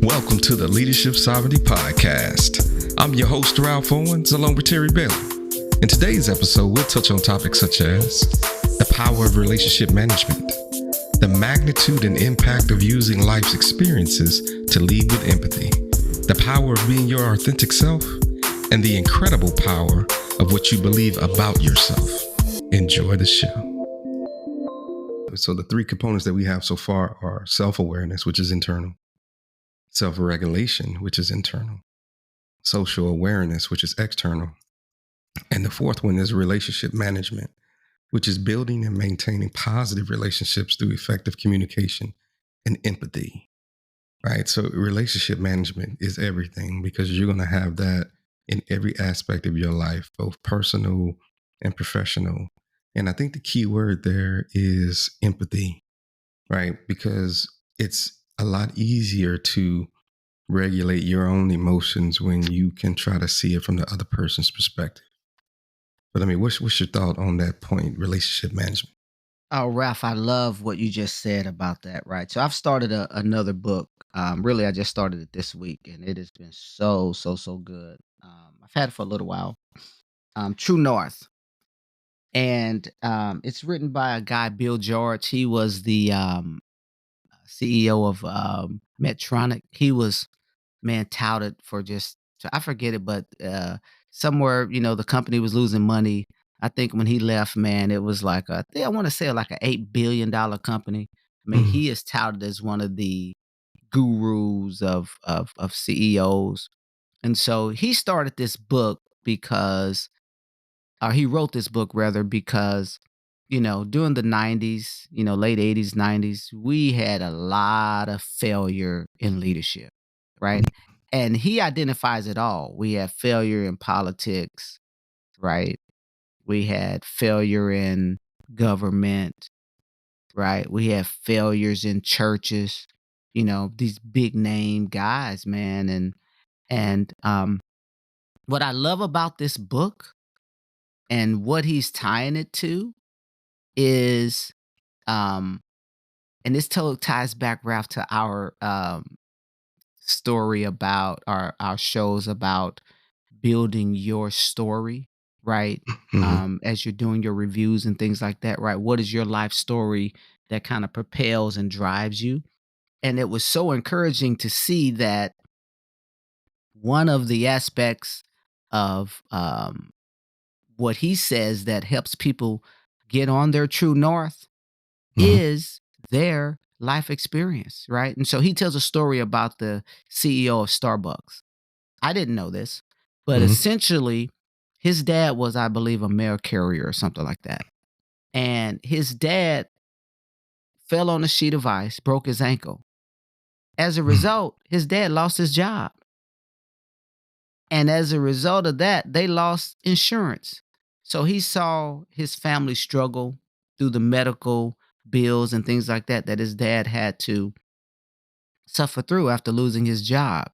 Welcome to the Leadership Sovereignty Podcast. I'm your host, Ralph Owens, along with Terry Bailey. In today's episode, we'll touch on topics such as the power of relationship management, the magnitude and impact of using life's experiences to lead with empathy, the power of being your authentic self, and the incredible power of what you believe about yourself. Enjoy the show. So the three components that we have so far are self-awareness, which is internal, self-regulation, which is internal, social awareness, which is external, and the fourth one is relationship management, which is building and maintaining positive relationships through effective communication and empathy, right? So relationship management is everything because you're going to have that in every aspect of your life, both personal and professional. And I think the key word there is empathy, right? Because it's a lot easier to regulate your own emotions when you can try to see it from the other person's perspective. But I mean, what's your thought on that point, relationship management? Oh, Ralph, I love what you just said about that, right? So I've started another book. Really, I just started it this week, and it has been so good. I've had it for a little while. True North, and it's written by a guy, Bill George. He was the CEO of Medtronic. He was touted for just I forget it, but somewhere the company was losing money. I think when he left, man, it was like I want to say like a $8 billion company. I mean, Mm, he is touted as one of the gurus of CEOs, and so he started this book because or he wrote this book rather because during the 90s, late 80s, 90s, we had a lot of failure in leadership, right? And he identifies it all. We had failure in politics, right? We had failure in government, right? We had failures in churches, these big name guys, man. And what I love about this book and what he's tying it to is um and this totally ties back, Ralph, to our story about our shows about building your story, right? mm, As you're doing your reviews and things like that, right? What is your life story that kind of propels and drives you? And it was so encouraging to see that one of the aspects of what he says that helps people get on their true north mm, is their life experience, right? And so he tells a story about the CEO of Starbucks. I didn't know this, but mm, essentially, his dad was, I believe, a mail carrier or something like that. And his dad fell on a sheet of ice, broke his ankle. As a mm, result, his dad lost his job. And as a result of that, they lost insurance. So he saw his family struggle through the medical bills and things like that that his dad had to suffer through after losing his job.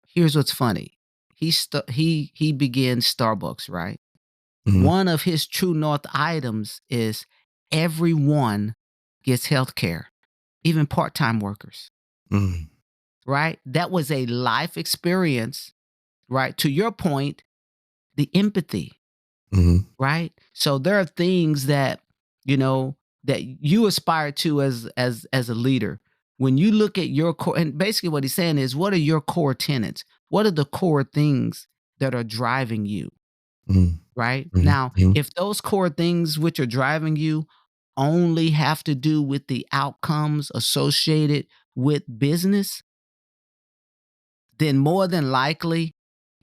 Here's what's funny. He began Starbucks, right? mm, One of his true north items is everyone gets health care, even part-time workers, mm, right? That was a life experience, right? To your point, the empathy, mm, right? So there are things that, you know, that you aspire to as a leader. When you look at your core, and basically what he's saying is, what are your core tenets? What are the core things that are driving you, mm, right? mm, Now, mm. if those core things which are driving you only have to do with the outcomes associated with business, then more than likely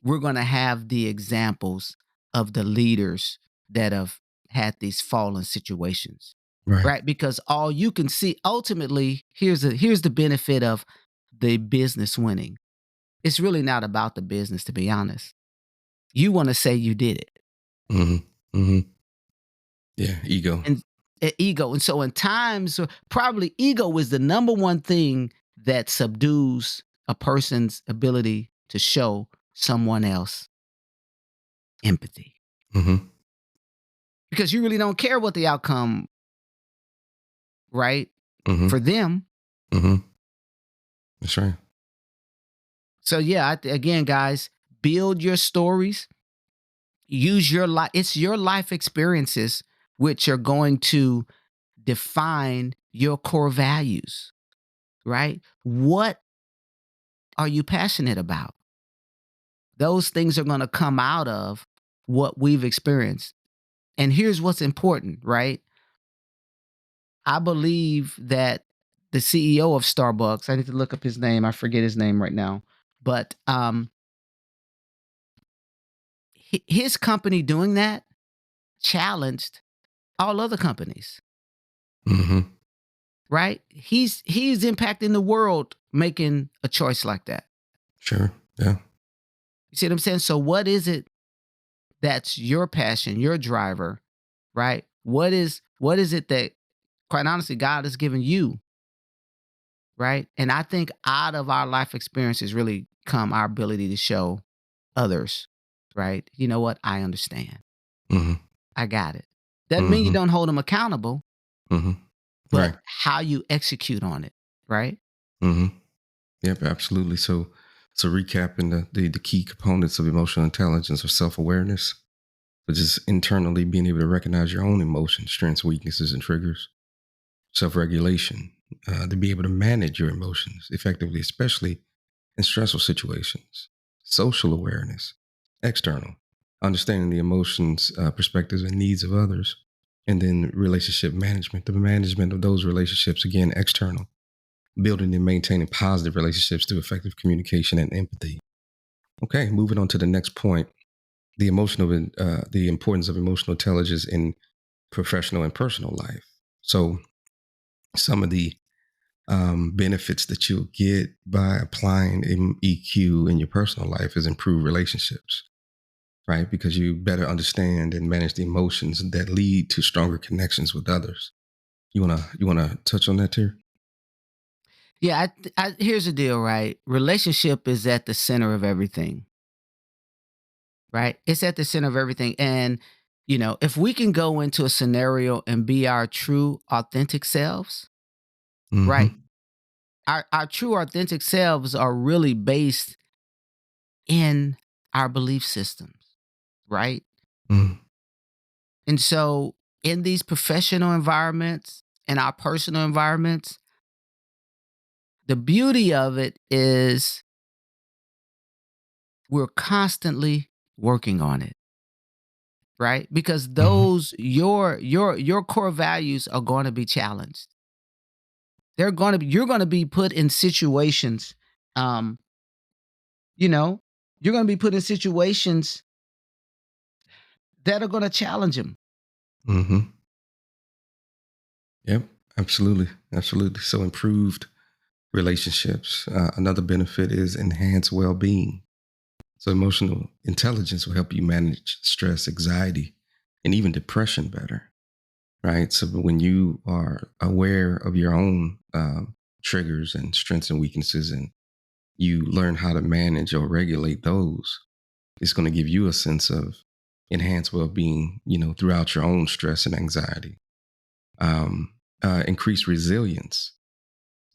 we're going to have the examples of the leaders that have had these fallen situations, Right. right? Because all you can see ultimately, here's the benefit of the business winning. It's really not about the business, to be honest. You want to say you did it. Mm, mm. Yeah, ego. And ego. And so in times, probably ego is the number one thing that subdues a person's ability to show someone else empathy. Mm, Because you really don't care what the outcome, right? mm, For them, mm. That's right. So yeah, again, guys, build your stories. Use your life. It's your life experiences which are going to define your core values, right? What are you passionate about? Those things are going to come out of what we've experienced. And here's what's important, right? I believe that the CEO of Starbucks, I need to look up his name. I forget his name right now. But his company doing that challenged all other companies, Mm-hmm. right? He's impacting the world making a choice like that. Sure. Yeah. You see what I'm saying? So what is it that's your passion, your driver, right? What is it that quite honestly God has given you, right? And I think out of our life experiences really come our ability to show others, right? You know what? I understand. Mm-hmm. I got it. Doesn't mean you Mm-hmm. don't hold them accountable, Mm-hmm. but Right. how you execute on it, right? Mm-hmm. Yep, absolutely. So recapping the key components of emotional intelligence or self-awareness, which is internally being able to recognize your own emotions, strengths, weaknesses, and triggers. Self-regulation, to be able to manage your emotions effectively, especially in stressful situations. Social awareness, external, understanding the emotions, perspectives, and needs of others. And then relationship management, the management of those relationships, again, external, building and maintaining positive relationships through effective communication and empathy. Okay, moving on to the next point, the importance of emotional intelligence in professional and personal life. So, some of the benefits that you'll get by applying EQ in your personal life is improved relationships, right? Because you better understand and manage the emotions that lead to stronger connections with others. You wanna touch on that too? Yeah, here's the deal, right? Relationship is at the center of everything, right? It's at the center of everything. And, if we can go into a scenario and be our true, authentic selves, right? Mm-hmm. Our true, authentic selves are really based in our belief systems, right? Mm-hmm. And so, in these professional environments and our personal environments, the beauty of it is we're constantly working on it, right? Because Mm-hmm. those your core values are going to be challenged. You're going to be put in situations, um, you know, you're going to be put in situations that are going to challenge them. Mm-hmm. Yep, absolutely, absolutely. So improved relationships. Another benefit is enhanced well-being. So emotional intelligence will help you manage stress, anxiety, and even depression better, right? So when you are aware of your own triggers and strengths and weaknesses, and you learn how to manage or regulate those, it's going to give you a sense of enhanced well-being, throughout your own stress and anxiety. Increased resilience,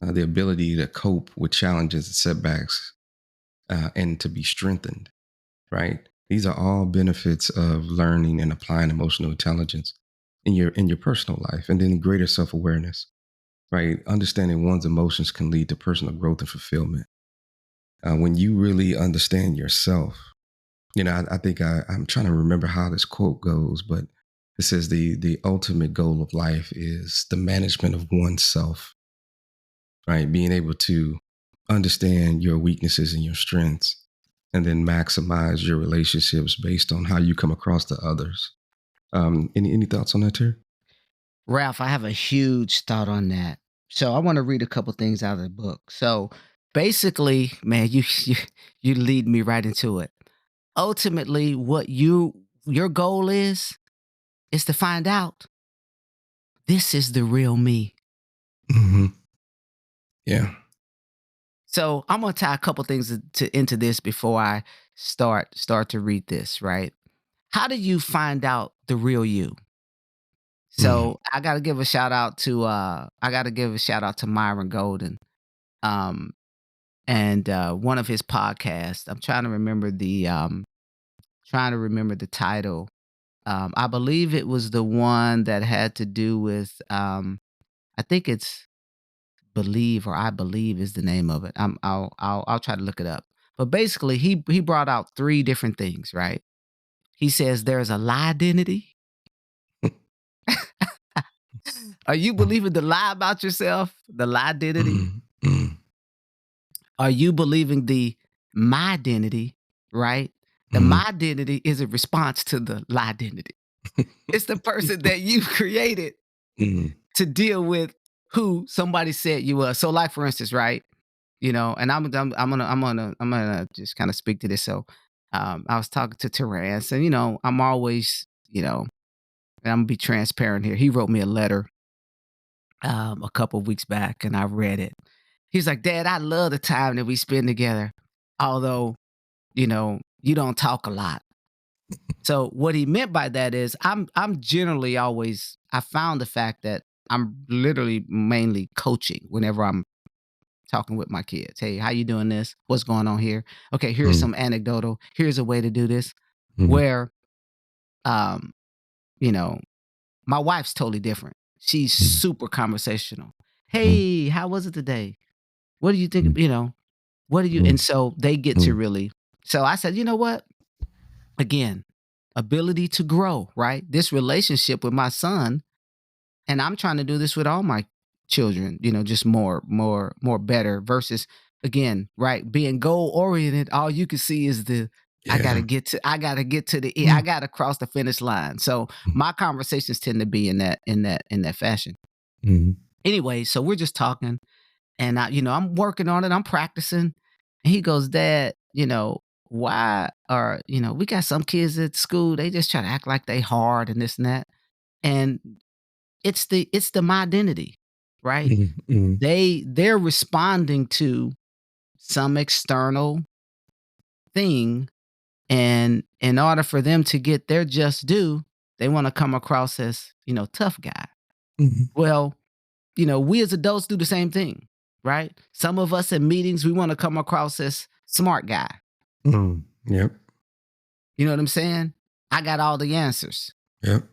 the ability to cope with challenges and setbacks, and to be strengthened, right? These are all benefits of learning and applying emotional intelligence in your personal life. And then greater self-awareness, right? Understanding one's emotions can lead to personal growth and fulfillment. When you really understand yourself, I think I'm trying to remember how this quote goes, but it says the ultimate goal of life is the management of oneself, right? Being able to understand your weaknesses and your strengths, and then maximize your relationships based on how you come across to others. Any thoughts on that, too? Ralph, I have a huge thought on that. So I want to read a couple things out of the book. So basically, man, you lead me right into it. Ultimately, what your goal is to find out this is the real me. Hmm. Yeah. So I'm gonna tie a couple things into this before I start to read this. Right? How do you find out the real you? Mm. So I gotta give a shout out to Myron Golden. Um, and one of his podcasts. I'm trying to remember the title. I believe it was the one that had to do with. I think it's Believe or I Believe is the name of it. I'll try to look it up. But basically, he brought out three different things. Right? He says there's a lie identity. Are you believing the lie about yourself? The lie identity? mm, Are you believing the my identity, right? The mm, my identity is a response to the lie identity. It's the person that you created mm, to deal with who somebody said you were. So, like for instance, right? And I'm gonna just kind of speak to this. So, I was talking to Terrence, and I'm always, and I'm gonna be transparent here. He wrote me a letter a couple of weeks back, and I read it. He's like, "Dad, I love the time that we spend together, although you don't talk a lot." So what he meant by that is I'm generally always I found the fact that I'm literally mainly coaching whenever I'm talking with my kids. Hey, how you doing this? What's going on here? Okay, here's mm, some anecdotal. Here's a way to do this. mm, Where um, you know, my wife's totally different. She's mm, super conversational. mm, Hey, how was it today? What do you mm, think? What do you mm, and so they get to mm. really so I said, you know what? Again, ability to grow, right? This relationship with my son, and I'm trying to do this with all my children, just more better versus again, right? Being goal oriented, all you can see is Yeah. I gotta get to the end. I Mm, gotta cross the finish line. So mm, my conversations tend to be in that fashion. mm, Anyway, so we're just talking and I'm working on it. I'm practicing. And he goes, Dad, why are, we got some kids at school, they just try to act like they hard and this and that. And it's the my identity, right? mm, mm, They're responding to some external thing. And in order for them to get their just due, they want to come across as, tough guy. mm, Well, we as adults do the same thing, right? Some of us in meetings, we want to come across as smart guy. mm. Yep. You know what I'm saying? I got all the answers, Yep.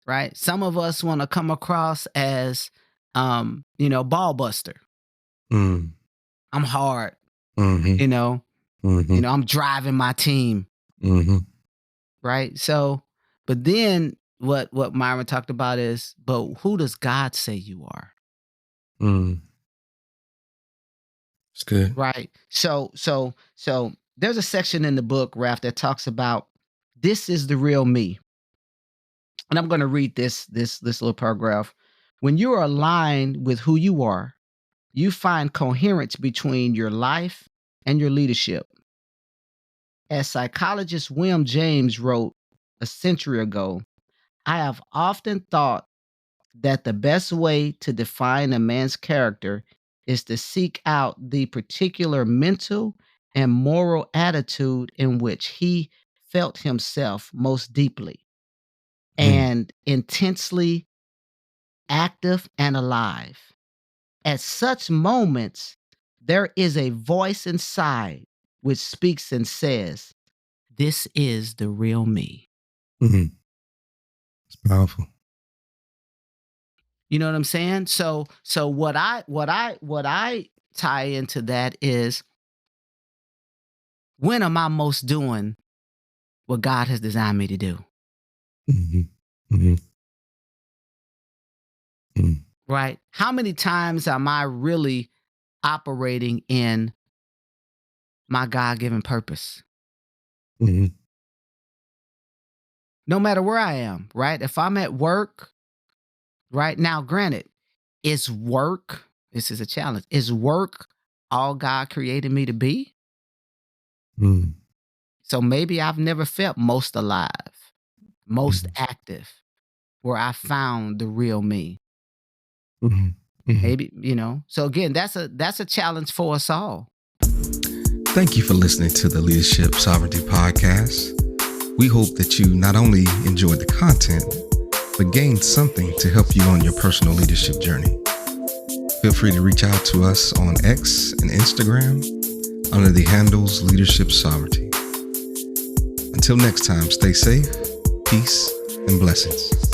right? Some of us want to come across as, ball buster. Mm, I'm hard, mhm, you know, mhm, I'm driving my team, mhm, right? So, but then what Myron talked about is, but who does God say you are? mm. It's good. Right. So there's a section in the book, Ralph, that talks about this is the real me. And I'm going to read this little paragraph. When you are aligned with who you are, you find coherence between your life and your leadership. As psychologist William James wrote a century ago, I have often thought that the best way to define a man's character is to seek out the particular mental and moral attitude in which he felt himself most deeply Mm, and intensely active and alive. At such moments, there is a voice inside which speaks and says, "This is the real me." mhm. It's powerful. You know what I'm saying? So what I tie into that is, when am I most doing what God has designed me to do? Mhm, mhm, mm, Right? How many times am I really operating in my God-given purpose? mhm, No matter where I am, right? If I'm at work, right? Now, granted, is work, this is a challenge. Is work all God created me to be? mm, So maybe I've never felt most alive, most mhm, active, where I found the real me. mhm, mhm. Maybe, So again, that's a challenge for us all. Thank you for listening to the Leadership Sovereignty Podcast. We hope that you not only enjoyed the content, but gained something to help you on your personal leadership journey. Feel free to reach out to us on X and Instagram under the handles Leadership Sovereignty. Until next time, stay safe, peace, and blessings.